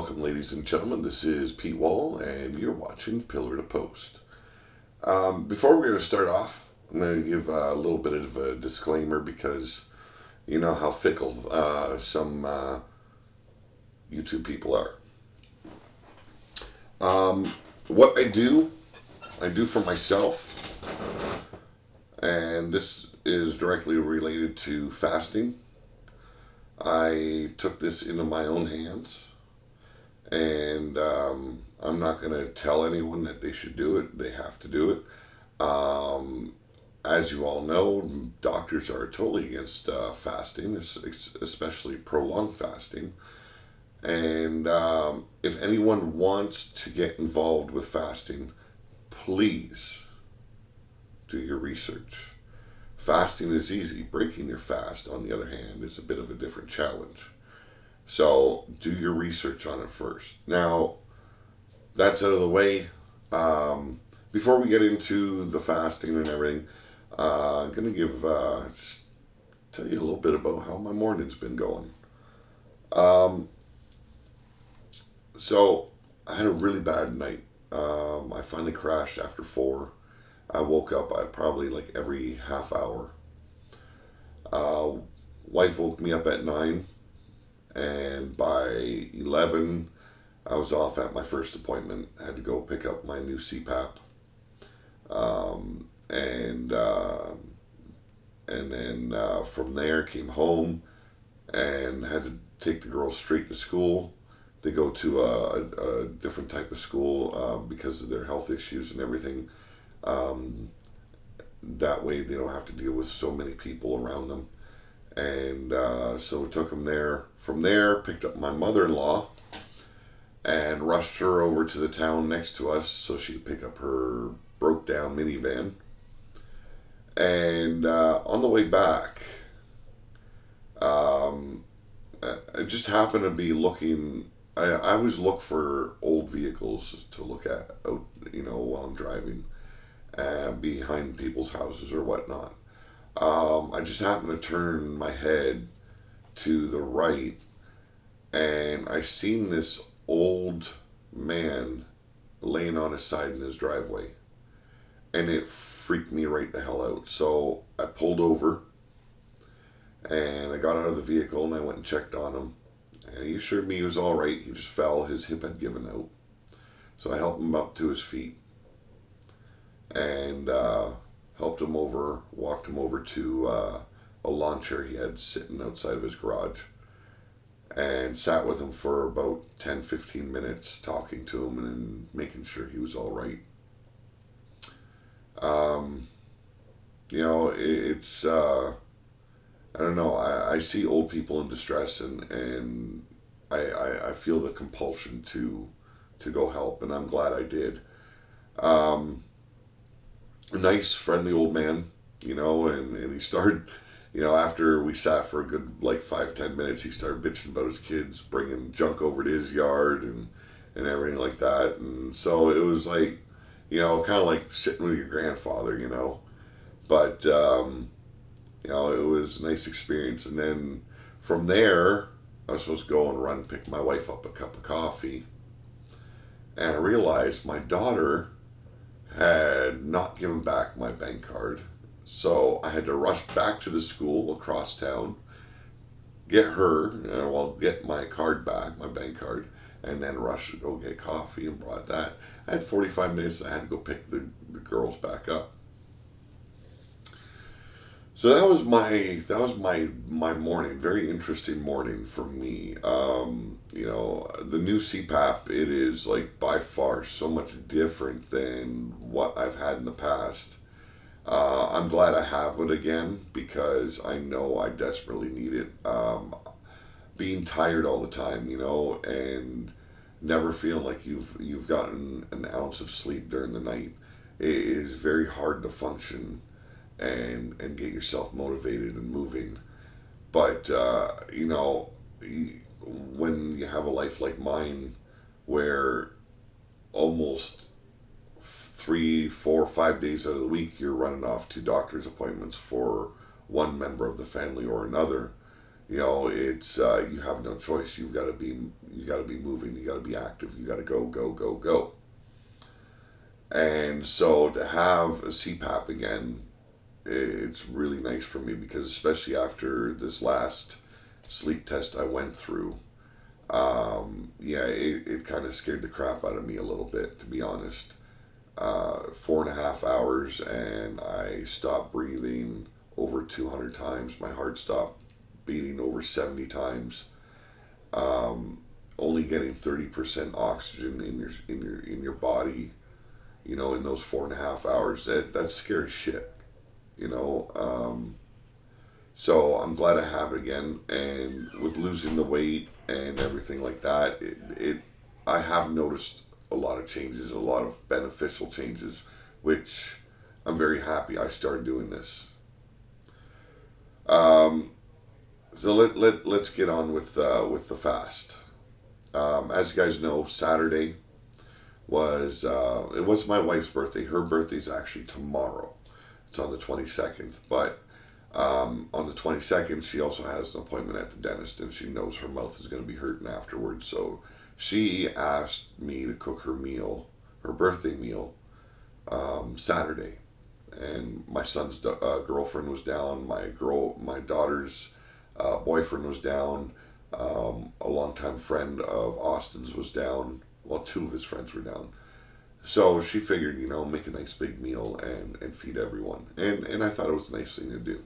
Welcome, ladies and gentlemen. This is Pete Wall, and you're watching Pillar to Post. Before we're going to start off, I'm going to give a little bit of a disclaimer because you know how fickle some YouTube people are. What I do for myself, and this is directly related to fasting. I took this into my own hands, and I'm not going to tell anyone that they should do it. They have to do it. As you all know, doctors are totally against fasting, especially prolonged fasting. And if anyone wants to get involved with fasting, please do your research. Fasting is easy. Breaking your fast, on the other hand, is a bit of a different challenge. So do your research on it first. Now, that's out of the way. Before we get into the fasting and everything, I'm going to just tell you a little bit about how my morning's been going. So I had a really bad night. I finally crashed after 4. I woke up probably like every half hour. Wife woke me up at 9, and by 11, I was off at my first appointment. I had to go pick up my new CPAP, and then from there came home and had to take the girls straight to school. They go to a different type of school because of their health issues and everything. That way they don't have to deal with so many people around them. And so we took them there. From there, picked up my mother-in-law and rushed her over to the town next to us so she could pick up her broke-down minivan. And on the way back, I just happened to be looking. I always look for old vehicles to look at, while I'm driving. Behind people's houses or whatnot. I just happened to turn my head to the right, and I seen this old man laying on his side in his driveway, and it freaked me right the hell out. So I pulled over, and I got out of the vehicle, and I went and checked on him, and he assured me he was all right. He just fell; his hip had given out. So I helped him up to his feet, and walked him over to a lawn chair he had sitting outside of his garage, and sat with him for about 10-15 minutes, talking to him and making sure he was all right. It's I don't know. I see old people in distress, and I feel the compulsion to go help, and I'm glad I did. A nice, friendly old man, and he started, after we sat for a good, like, 5-10 minutes, he started bitching about his kids, bringing junk over to his yard and everything like that. And so it was like, kind of like sitting with your grandfather, but, it was a nice experience. And then from there, I was supposed to go and pick my wife up a cup of coffee, and I realized my daughter had not given back my bank card. So I had to rush back to the school across town, get my card back, my bank card, and then rush to go get coffee, and brought that. I had 45 minutes, and I had to go pick the girls back up. So that was my morning. Very interesting morning for me. The new CPAP, it is like by far so much different than what I've had in the past. I'm glad I have it again because I know I desperately need it. Being tired all the time, and never feeling like you've gotten an ounce of sleep during the night, it is very hard to function and get yourself motivated and moving. But when you have a life like mine, where almost 3, 4, 5 days out of the week you're running off to doctor's appointments for one member of the family or another, It's you have no choice. You got to be moving. You got to be active. You got to go, go, go, go. And so to have a CPAP again, it's really nice for me because especially after this last sleep test I went through, yeah, it kind of scared the crap out of me a little bit, to be honest. 4.5 hours, and I stopped breathing over 200 times. My heart stopped beating over 70 times. Um, Only getting 30% oxygen in your body. In those 4.5 hours, that's scary shit. You know. So I'm glad I have it again, and with losing the weight and everything like that, I have noticed a lot of changes, a lot of beneficial changes, which I'm very happy I started doing this. Um, so let's get on with the fast. As you guys know, Saturday it was my wife's birthday. Her birthday's actually tomorrow. It's on the 22nd, but on the 22nd, she also has an appointment at the dentist, and she knows her mouth is going to be hurting afterwards. So she asked me to cook her birthday meal, Saturday. And my son's girlfriend was down. My daughter's boyfriend was down. A longtime friend of Austin's was down. Well, two of his friends were down. So she figured, make a nice big meal and feed everyone. And I thought it was a nice thing to do.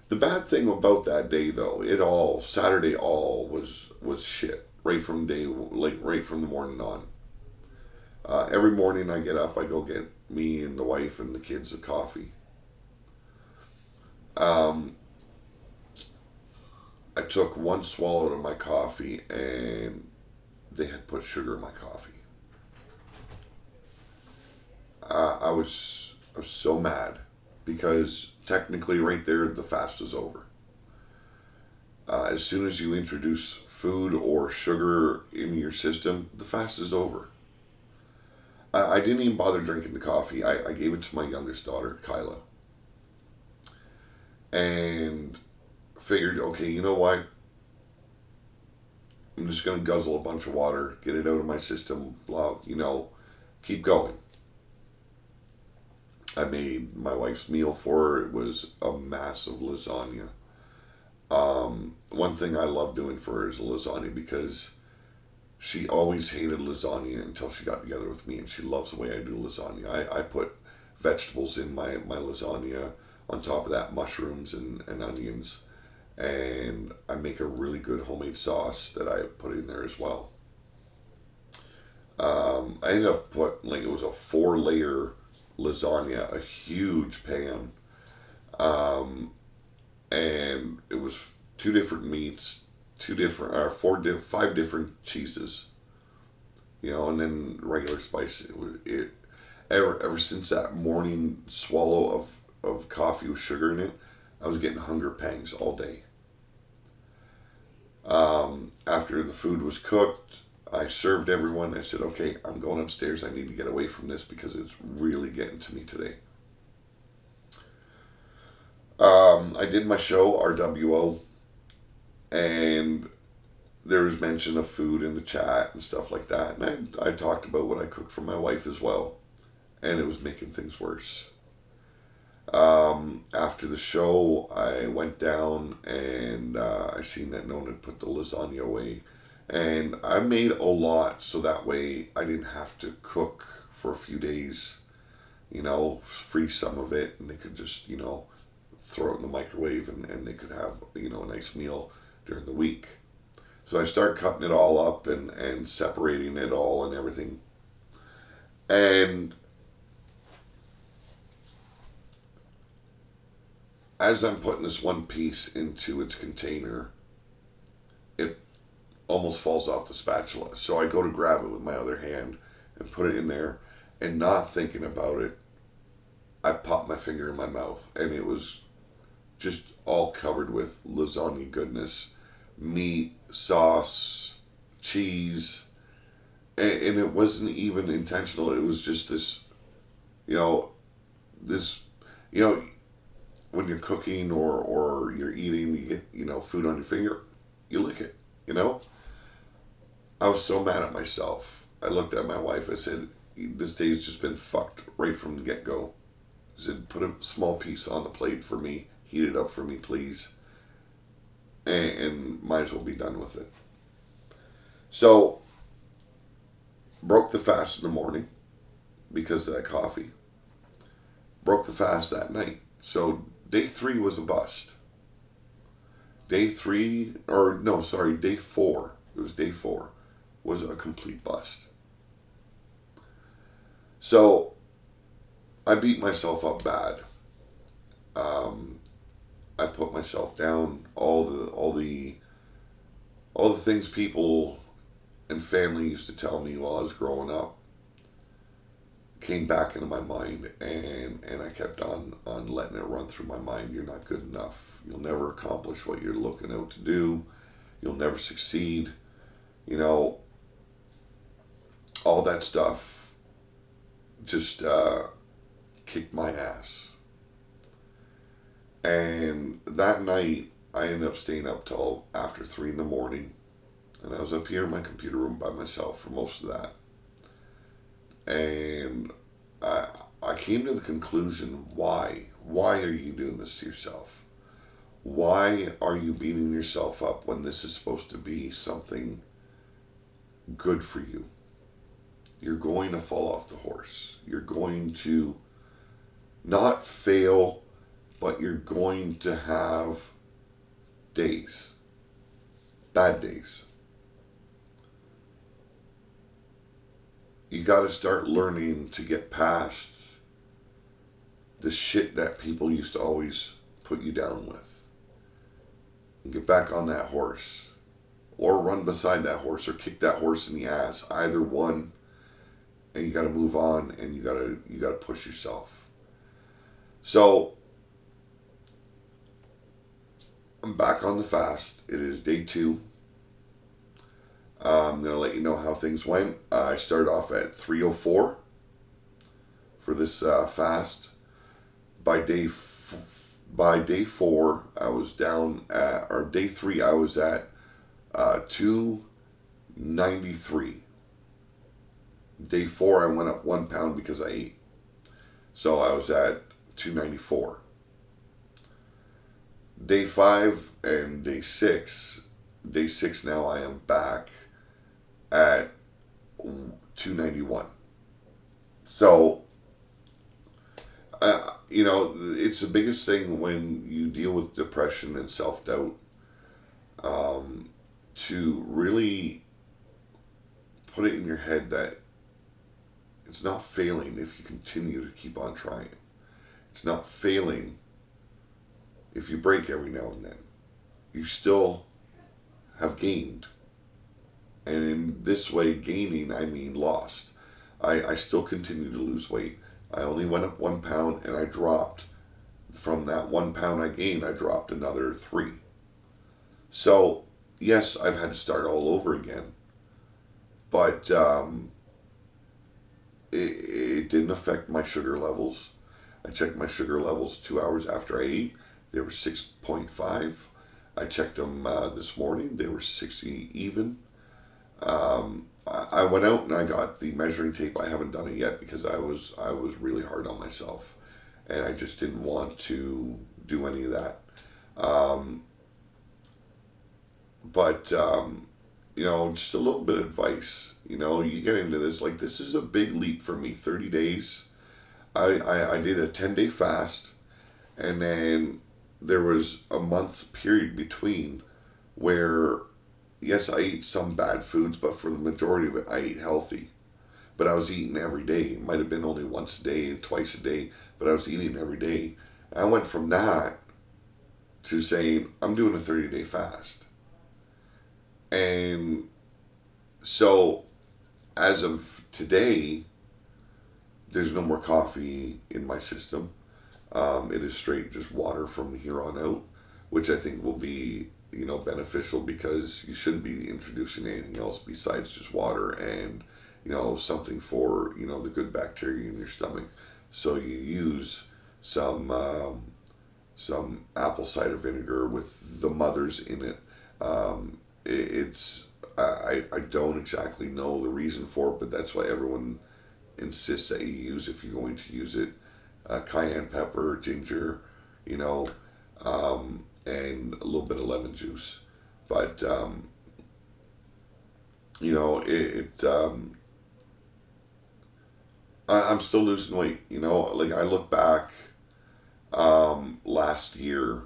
The bad thing about that day, though, Saturday was shit right from the morning on. Every morning I get up, I go get me and the wife and the kids a coffee. Um, I took one swallow of my coffee, and they had put sugar in my coffee. I was so mad because technically, right there, the fast was over. As soon as you introduce food or sugar in your system, the fast is over. I didn't even bother drinking the coffee. I gave it to my youngest daughter, Kyla, and figured, okay, you know what? I'm just going to guzzle a bunch of water, get it out of my system, blah, keep going. I made my wife's meal for her. It was a massive lasagna. One thing I love doing for her is lasagna because she always hated lasagna until she got together with me, and she loves the way I do lasagna. I put vegetables in my lasagna, on top of that mushrooms and onions, and I make a really good homemade sauce that I put in there as well. I ended up putting, like, it was a 4 layer lasagna, a huge pan, um, and it was two different meats, two different or five different cheeses, and then regular spice. Ever since that morning swallow of coffee with sugar in it, I was getting hunger pangs all day. After the food was cooked, I served everyone. I said, okay, I'm going upstairs. I need to get away from this because it's really getting to me today. I did my show, RWO, and there was mention of food in the chat and stuff like that. And I talked about what I cooked for my wife as well, and it was making things worse. After the show, I went down and I seen that no one had put the lasagna away. And I made a lot so that way I didn't have to cook for a few days, freeze some of it, and they could just, throw it in the microwave, and they could have, a nice meal during the week. So I started cutting it all up and separating it all and everything. And as I'm putting this one piece into its container, it almost falls off the spatula. So I go to grab it with my other hand and put it in there, and not thinking about it, I popped my finger in my mouth, and it was just all covered with lasagna goodness, meat, sauce, cheese, and it wasn't even intentional. It was just this, you know, this, you know, when you're cooking or you're eating, you get, food on your finger, you lick it, you know? I was so mad at myself. I looked at my wife, I said, this day's just been fucked right from the get go. I said, put a small piece on the plate for me, heat it up for me, please, and might as well be done with it. So, broke the fast in the morning because of that coffee. Broke the fast that night. So, day 3 was a bust. Day 3, or no, sorry, day 4. It was day 4, was a complete bust. So, I beat myself up bad. Um, I put myself down. All the things people and family used to tell me while I was growing up came back into my mind, and I kept on letting it run through my mind. You're not good enough. You'll never accomplish what you're looking out to do. You'll never succeed. You know, all that stuff just kicked my ass. And that night, I ended up staying up till after 3 in the morning. And I was up here in my computer room by myself for most of that. And I, I came to the conclusion, why? Why are you doing this to yourself? Why are you beating yourself up when this is supposed to be something good for you? You're going to fall off the horse. You're going to not fail, but you're going to have days, bad days. You got to start learning to get past the shit that people used to always put you down with. And get back on that horse. Or run beside that horse or kick that horse in the ass. Either one. And you got to move on, and you got to push yourself. So I'm back on the fast. It is day 2. I'm going to let you know how things went. I started off at 3:04 for this fast. By day 4, I was down at, or day 3, I was at 293. Day 4, I went up 1 pound because I ate. So I was at 294. Day 5 and day 6. Day 6 now I am back at 291. So, it's the biggest thing when you deal with depression and self-doubt, to really put it in your head that it's not failing if you continue to keep on trying. It's not failing if you break every now and then. You still have gained. And in this way, gaining, I mean lost. I still continue to lose weight. I only went up 1 pound, and I dropped, from that 1 pound I gained, I dropped another 3. So, yes, I've had to start all over again. But it didn't affect my sugar levels. I checked my sugar levels 2 hours after I ate. They were 6.5. I checked them this morning. They were 60 even. I went out and I got the measuring tape. I haven't done it yet because I was really hard on myself, and I just didn't want to do any of that. But just a little bit of advice. You get into this, like, this is a big leap for me. 30 days. I did a 10-day fast, and then there was a month period between where, yes, I ate some bad foods, but for the majority of it, I ate healthy. But I was eating every day. It might have been only once a day, twice a day, but I was eating every day. I went from that to saying, I'm doing a 30-day fast. And so, as of today, there's no more coffee in my system. It is straight just water from here on out, which I think will be, beneficial, because you shouldn't be introducing anything else besides just water and, something for, the good bacteria in your stomach. So you use some some apple cider vinegar with the mothers in it. It's I don't exactly know the reason for it, but that's why everyone insists that you use if you're going to use it. Cayenne pepper, ginger, you know, and a little bit of lemon juice. But you know, I'm still losing weight. You know, like I look back last year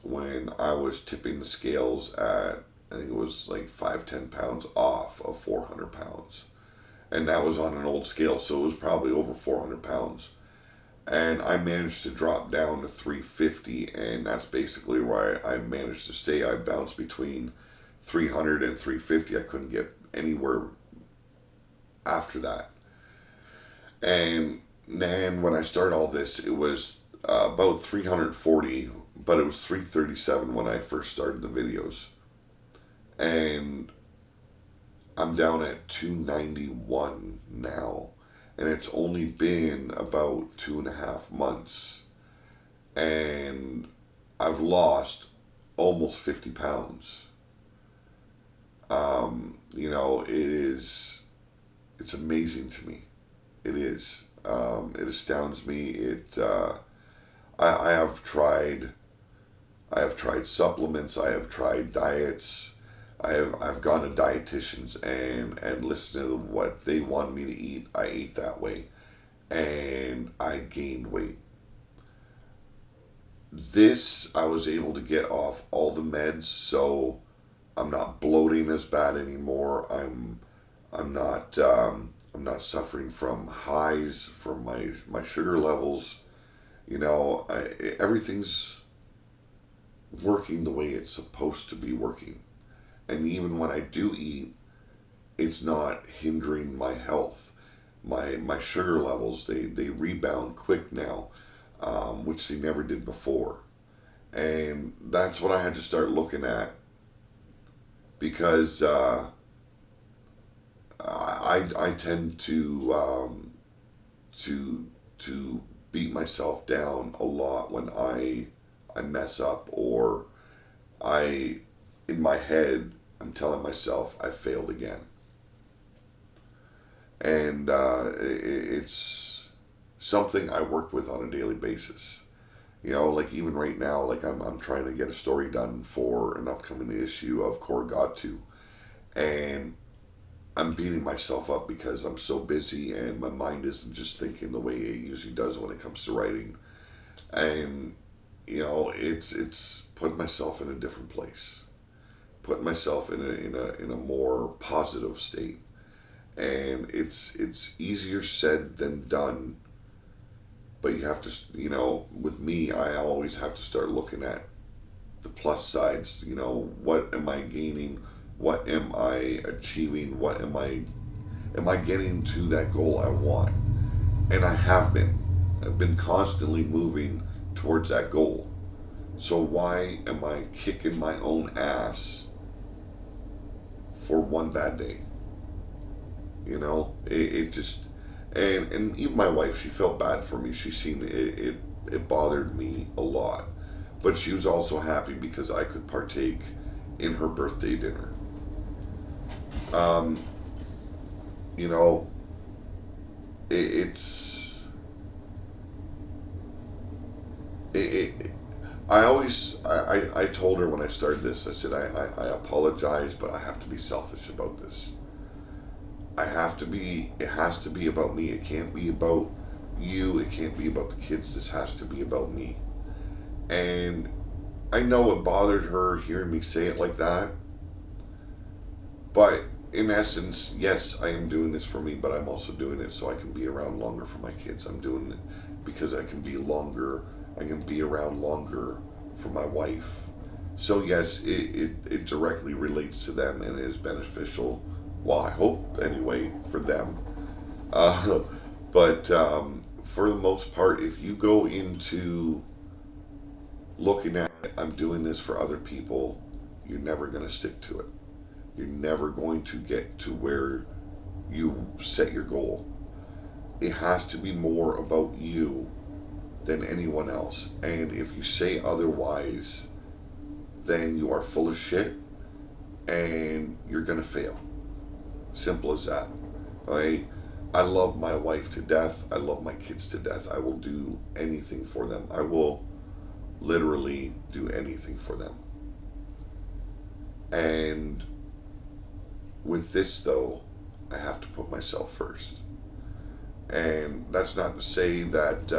when I was tipping the scales at, I think it was like 5-10 pounds off of 400 pounds. And that was on an old scale, so it was probably over 400 pounds. And I managed to drop down to 350, and that's basically where I managed to stay. I bounced between 300 and 350. I couldn't get anywhere after that. And then when I started all this, it was about 340, but it was 337 when I first started the videos. And I'm down at 291 now. And it's only been about 2.5 months. And I've lost almost 50 pounds. You know, it's amazing to me. It is. It astounds me. I have tried supplements. I have tried diets. I've gone to dietitians and listened to what they wanted me to eat. I ate that way, and I gained weight. This I was able to get off all the meds, so I'm not bloating as bad anymore. I'm not suffering from highs from my sugar levels. You know, everything's working the way it's supposed to be working. And even when I do eat, it's not hindering my health. My sugar levels, they rebound quick now, which they never did before. And that's what I had to start looking at because I tend to beat myself down a lot when I mess up, or I in my head I'm telling myself I failed again. And it's something I work with on a daily basis. You know, like even right now, like I'm trying to get a story done for an upcoming issue of Core Got To, and I'm beating myself up because I'm so busy and my mind isn't just thinking the way it usually does when it comes to writing. And you know, it's putting myself in a different place, putting myself in a more positive state. And it's easier said than done, but you have to, you know, with me, I always have to start looking at the plus sides. You know, what am I gaining? What am I achieving? What am I getting to that goal I want? And I have been. I've been constantly moving towards that goal. So why am I kicking my own ass for one bad day? You know, it just, and even my wife, she felt bad for me. She seen it bothered me a lot, but she was also happy because I could partake in her birthday dinner. Um, you know, it's it I always I told her when I started this, I said I apologize, but I have to be selfish about this. It has to be about me. It can't be about you. It can't be about the kids. This has to be about me. And I know it bothered her hearing me say it like that, but in essence, yes, I am doing this for me, but I'm also doing it so I can be around longer for my kids. I'm doing it because I can be around longer for my wife. So yes, it directly relates to them and is beneficial. Well, I hope anyway for them. Uh, but for the most part, if you go into looking at it, I'm doing this for other people, you're never going to stick to it. You're never going to get to where you set your goal. It has to be more about you than anyone else. And if you say otherwise, then you are full of shit and you're going to fail. Simple as that. I, I love my wife to death. I love my kids to death. I will do anything for them. I will literally do anything for them. And with this, though, I have to put myself first. And that's not to say that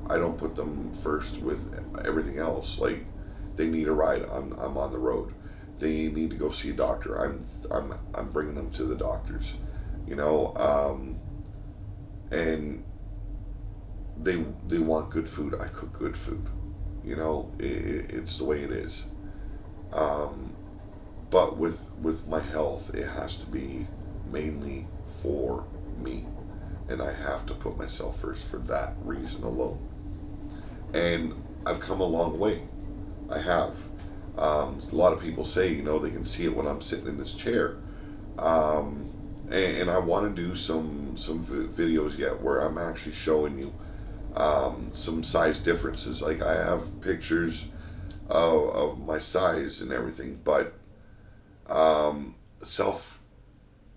I don't put them first with everything else. Like, they need a ride, I'm on the road. They need to go see a doctor. I'm bringing them to the doctors. You know, and they want good food. I cook good food. You know, it's the way it is. Um, but with my health, it has to be mainly for me, and I have to put myself first for that reason alone. And I've come a long way. I have. A lot of people say, you know, they can see it when I'm sitting in this chair. And I want to do some videos yet where I'm actually showing you some size differences. Like, I have pictures of my size and everything, but self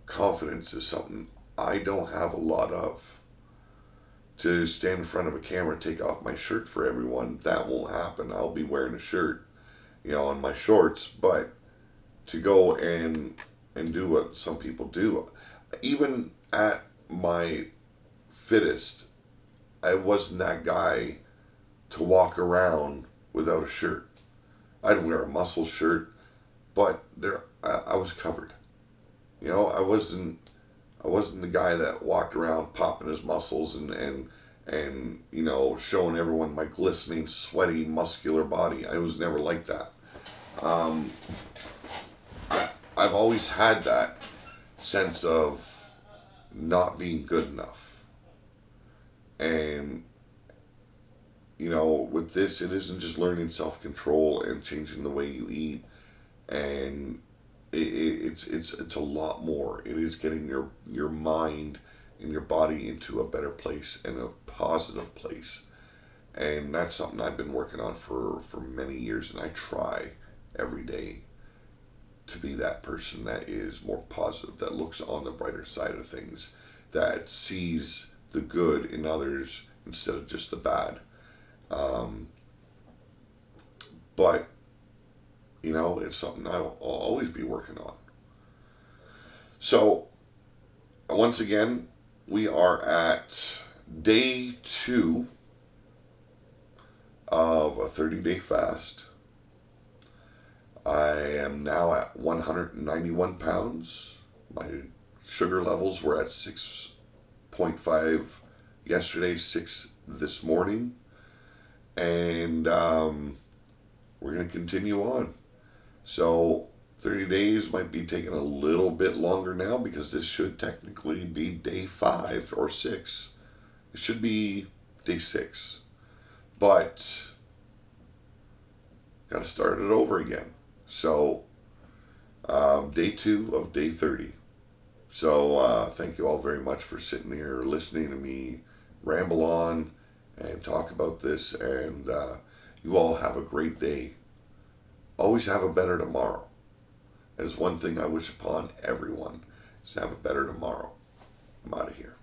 confidence is something I don't have a lot of. To stand in front of a camera and take off my shirt for everyone, that won't happen. I'll be wearing a shirt, you know, on my shorts, but to go and do what some people do, even at my fittest, I wasn't that guy to walk around without a shirt. I'd wear a muscle shirt, but I was covered. You know, I wasn't the guy that walked around popping his muscles and you know, showing everyone my glistening, sweaty, muscular body. I was never like that. Um, I've always had that sense of not being good enough. And, you know, with this, it isn't just learning self control and changing the way you eat. And it's a lot more. It is getting your mind and your body into a better place and a positive place. And that's something I've been working on for many years. And I try every day to be that person that is more positive, that looks on the brighter side of things, that sees the good in others instead of just the bad. Um, but, you know, it's something I'll always be working on. So, once again, we are at day 2 of a 30-day fast. I am now at 191 pounds. My sugar levels were at 6.5 yesterday, 6 this morning. And we're going to continue on. So 30 days might be taking a little bit longer now because this should technically be day 5 or 6. It should be day 6. But got to start it over again. So day 2 of day 30. So thank you all very much for sitting here listening to me ramble on and talk about this. And you all have a great day. Always have a better tomorrow. That is one thing I wish upon everyone, is to have a better tomorrow. I'm out of here.